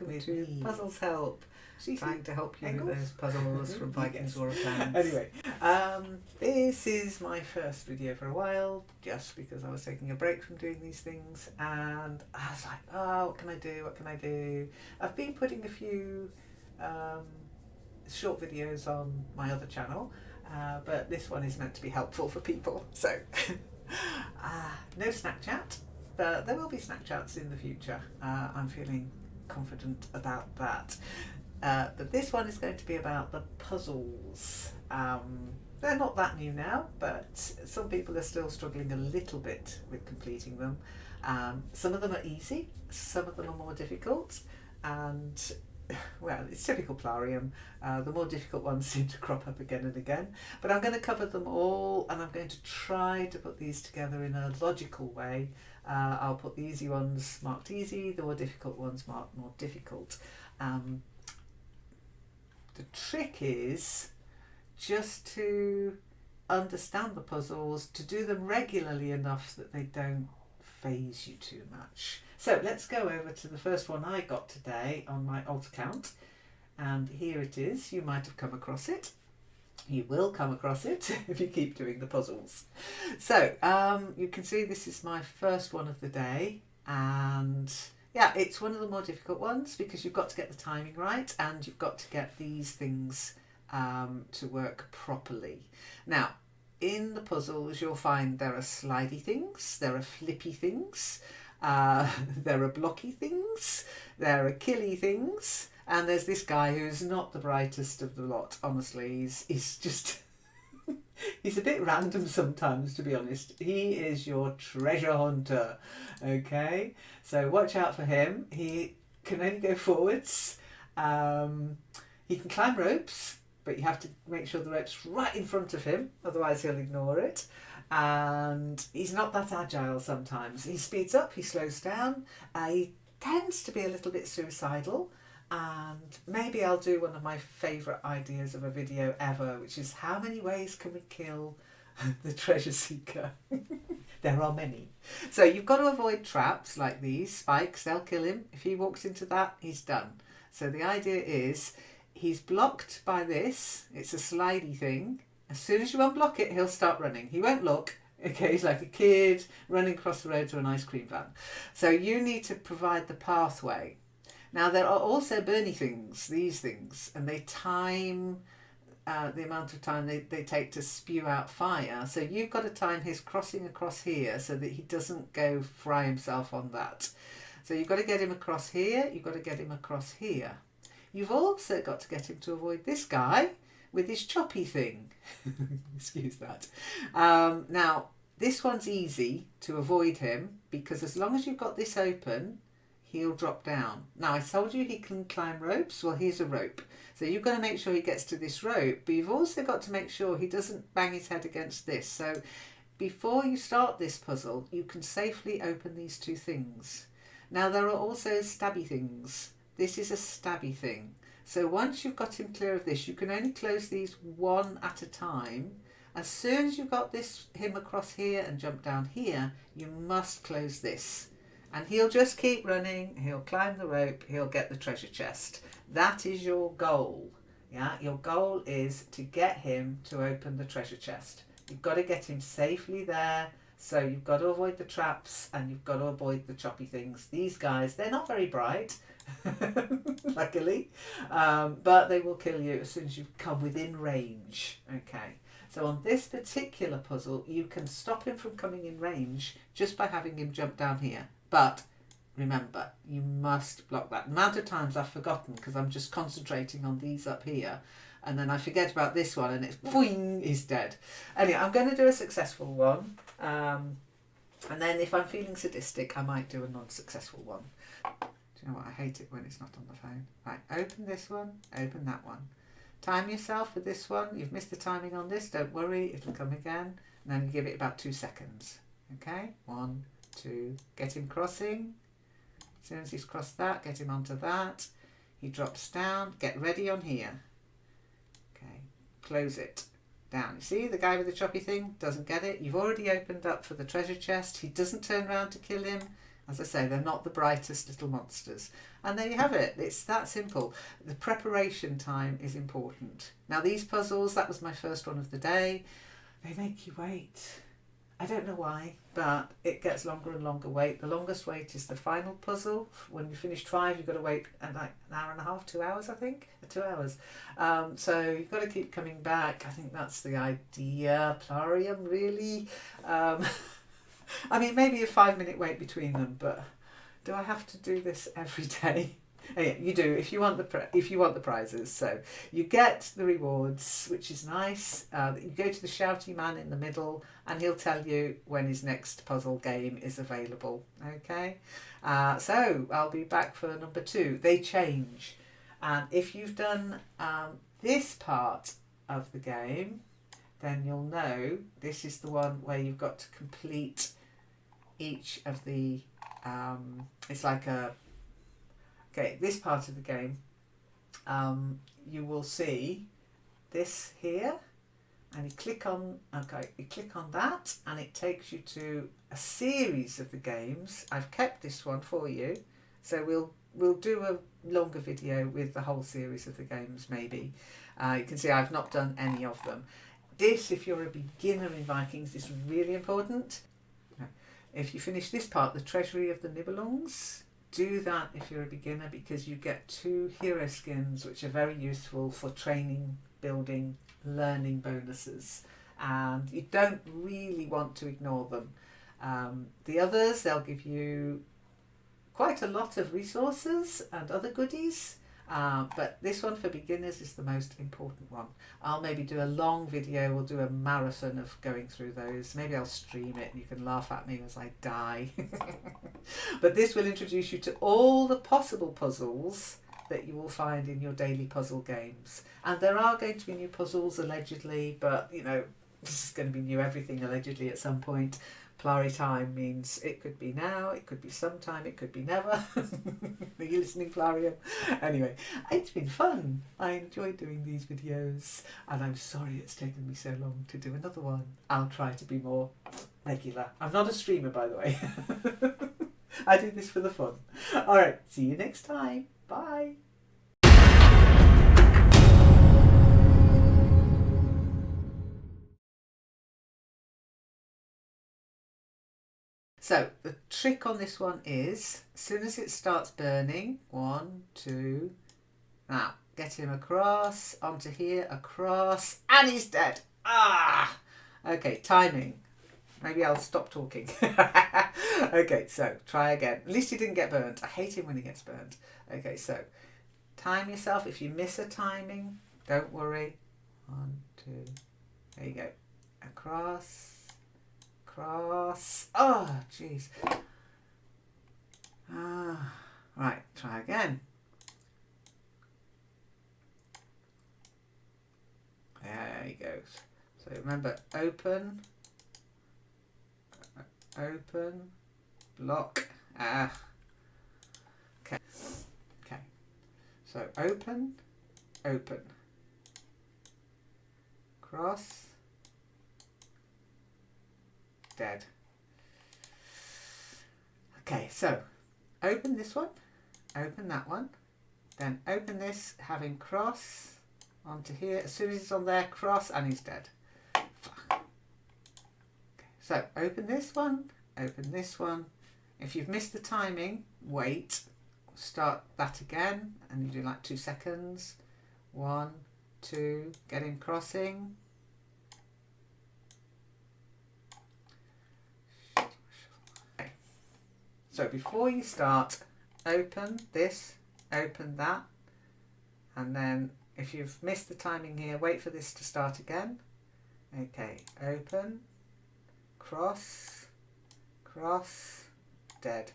welcome to Puzzles Help. Trying to help you with those puzzles from Vikings War of Clans. Anyway, this is my first video for a while, just because I was taking a break from doing these things, and I was like, oh, what can I do? What can I do? I've been putting a few short videos on my other channel, but this one is meant to be helpful for people. So, no Snapchat, but there will be Snapchats in the future. I'm feeling confident about that. But this one is going to be about the puzzles. They're not that new now, but some people are still struggling a little bit with completing them. Some of them are easy, some of them are more difficult, and well, it's typical Plarium. The more difficult ones seem to crop up again and again, but I'm going to cover them all, and I'm going to try to put these together in a logical way. I'll put the easy ones marked easy, the more difficult ones marked more difficult. The trick is just to understand the puzzles, to do them regularly enough that they don't phase you too much. So let's go over to the first one I got today on my alt account, and here it is. You might have come across it. You will come across it if you keep doing the puzzles. So you can see this is my first one of the day, and yeah, it's one of the more difficult ones because you've got to get the timing right and you've got to get these things to work properly. Now, in the puzzles, you'll find there are slidey things, there are flippy things, there are blocky things, there are killy things, and there's this guy who's not the brightest of the lot. Honestly, he's just he's a bit random sometimes, to be honest. He is your treasure hunter, okay? So watch out for him. He can only go forwards. He can climb ropes, but you have to make sure the rope's right in front of him, otherwise he'll ignore it. And he's not that agile sometimes. He speeds up, he slows down. He tends to be a little bit suicidal. And maybe I'll do one of my favourite ideas of a video ever, which is how many ways can we kill the treasure seeker? There are many. So you've got to avoid traps like these, spikes, they'll kill him. If he walks into that, he's done. So the idea is he's blocked by this, it's a slidey thing. As soon as you unblock it, he'll start running. He won't look. Okay, he's like a kid running across the road to an ice cream van. So you need to provide the pathway. Now there are also burny things, these things, and they time the amount of time they take to spew out fire. So you've got to time his crossing across here so that he doesn't go fry himself on that. So you've got to get him across here, you've got to get him across here. You've also got to get him to avoid this guy with his choppy thing. Excuse that. Now this one's easy to avoid him because as long as you've got this open, he'll drop down. Now I told you he can climb ropes. Well, here's a rope. So you've got to make sure he gets to this rope, but you've also got to make sure he doesn't bang his head against this. So before you start this puzzle, you can safely open these two things. Now there are also stabby things. This is a stabby thing. So once you've got him clear of this, you can only close these one at a time. As soon as you've got him across here and jump down here, you must close this. And he'll just keep running, he'll climb the rope, he'll get the treasure chest. That is your goal. Yeah, your goal is to get him to open the treasure chest. You've got to get him safely there, so you've got to avoid the traps and you've got to avoid the choppy things. These guys, they're not very bright, luckily, but they will kill you as soon as you come within range. Okay. So on this particular puzzle, you can stop him from coming in range just by having him jump down here. But remember, you must block that. The amount of times I've forgotten because I'm just concentrating on these up here, and then I forget about this one and it's boing, he's dead. Anyway, I'm going to do a successful one, and then if I'm feeling sadistic, I might do a non-successful one. Do you know what? I hate it when it's not on the phone. Right, open this one, open that one. Time yourself with this one. You've missed the timing on this, don't worry, it'll come again. And then give it about 2 seconds. Okay, 1, 2, get him crossing. As soon as he's crossed that, get him onto that. He drops down, get ready on here. Okay, close it. Down. You see the guy with the choppy thing doesn't get it. You've already opened up for the treasure chest. He doesn't turn around to kill him. As I say, they're not the brightest little monsters. And there you have it. It's that simple. The preparation time is important. Now these puzzles, that was my first one of the day. They make you wait. I don't know why, but it gets longer and longer wait. The longest wait is the final puzzle. When you finished 5, you've got to wait like an hour and a half, 2 hours, I think. 2 hours. So you've got to keep coming back. I think that's the idea. Plarium, really. I mean, maybe a 5-minute wait between them, but do I have to do this every day? Oh, yeah, you do if you want the prizes. So you get the rewards, which is nice. You go to the shouty man in the middle, and he'll tell you when his next puzzle game is available. Okay, so I'll be back for number 2. They change, and if you've done this part of the game, then you'll know this is the one where you've got to complete each of the. It's like a. Okay, this part of the game, you will see this here, and you click on that, and it takes you to a series of the games. I've kept this one for you, so we'll do a longer video with the whole series of the games maybe. You can see I've not done any of them. This, if you're a beginner in Vikings, is really important. If you finish this part, the Treasury of the Nibelungs, do that if you're a beginner, because you get 2 hero skins which are very useful for training, building, learning bonuses, and you don't really want to ignore them. The others, they'll give you quite a lot of resources and other goodies, but this one for beginners is the most important one. I'll maybe do a long video, we'll do a marathon of going through those. Maybe I'll stream it and you can laugh at me as I die. But this will introduce you to all the possible puzzles that you will find in your daily puzzle games. And there are going to be new puzzles allegedly, but you know, this is going to be new everything allegedly at some point. Plari time means it could be now, it could be sometime, it could be never. Are you listening, Plarium? Anyway, it's been fun. I enjoy doing these videos, and I'm sorry it's taken me so long to do another one. I'll try to be more regular. I'm not a streamer, by the way. I do this for the fun. Alright, see you next time. Bye. So the trick on this one is, as soon as it starts burning, 1, 2, now get him across, onto here, across, and he's dead. Ah! Okay, timing. Maybe I'll stop talking. Okay, so try again. At least he didn't get burnt. I hate him when he gets burnt. Okay, so time yourself. If you miss a timing, don't worry. 1, 2, there you go. Across. Cross. Oh, jeez. Right, try again. There he goes. So remember, open, block. Okay. Okay. So open, cross. Dead. Okay, so open this one, open that one, then open this, having cross onto here. As soon as it's on there, cross, and he's dead. Okay, so open this one, open this one. If you've missed the timing, wait, start that again, and you do like 2 seconds. 1, 2, get him crossing. So before you start, open this, open that, and then if you've missed the timing here, wait for this to start again. Okay, open, cross, cross, dead.